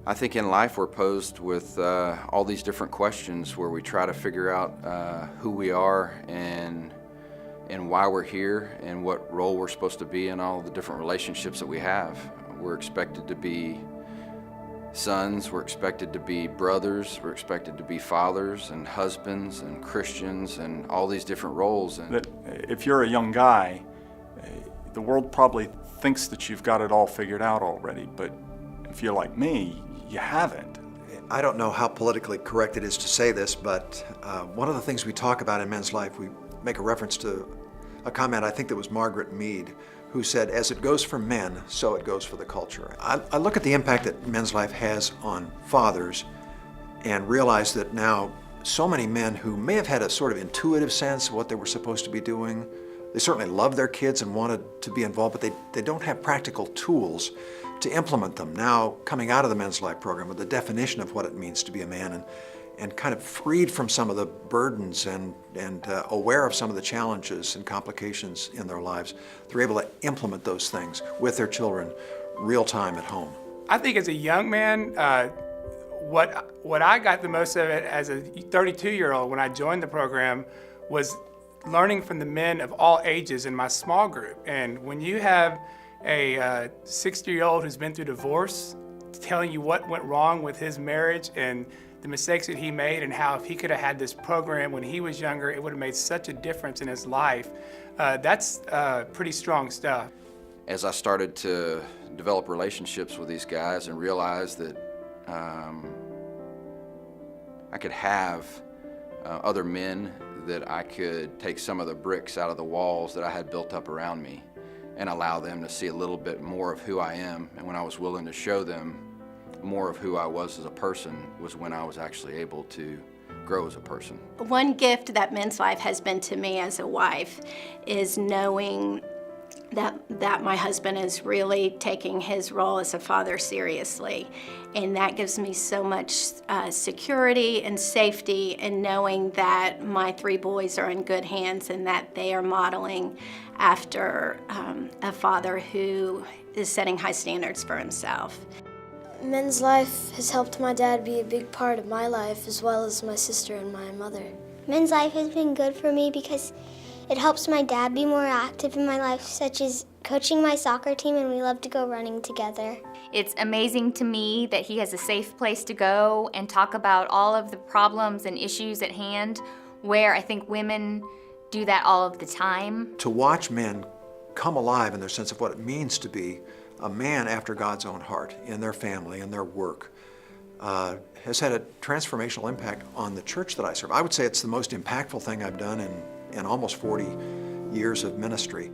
I think in life we're posed with all these different questions where we try to figure out who we are and why we're here and what role we're supposed to be in all the different relationships that we have. We're expected to be sons, we're expected to be brothers, we're expected to be fathers and husbands and Christians and all these different roles. That if you're a young guy, the world probably thinks that you've got it all figured out already, but if you're like me, you haven't. I don't know how politically correct it is to say this, but one of the things we talk about in Men's Life, we make a reference to a comment, I think that was Margaret Mead, who said, as it goes for men, so it goes for the culture. I look at the impact that Men's Life has on fathers and realize that now so many men who may have had a sort of intuitive sense of what they were supposed to be doing, they certainly love their kids and wanted to be involved, but they don't have practical tools to implement them. Now, coming out of the Men's Life program with the definition of what it means to be a man and kind of freed from some of the burdens and aware of some of the challenges and complications in their lives, they're able to implement those things with their children real time at home. I think as a young man, what I got the most of it as a 32-year-old when I joined the program was learning from the men of all ages in my small group. And when you have a 60-year-old who's been through divorce telling you what went wrong with his marriage and the mistakes that he made and how if he could have had this program when he was younger, it would have made such a difference in his life. That's pretty strong stuff. As I started to develop relationships with these guys and realize that I could have other men, that I could take some of the bricks out of the walls that I had built up around me and allow them to see a little bit more of who I am. And when I was willing to show them more of who I was as a person was when I was actually able to grow as a person. One gift that Men's Life has been to me as a wife is knowing that my husband is really taking his role as a father seriously. And that gives me so much security and safety in knowing that my 3 boys are in good hands and that they are modeling after a father who is setting high standards for himself. Men's Life has helped my dad be a big part of my life as well as my sister and my mother. Men's Life has been good for me because it helps my dad be more active in my life, such as coaching my soccer team, and we love to go running together. It's amazing to me that he has a safe place to go and talk about all of the problems and issues at hand, where I think women do that all of the time. To watch men come alive in their sense of what it means to be a man after God's own heart in their family and their work has had a transformational impact on the church that I serve. I would say it's the most impactful thing I've done in almost 40 years of ministry.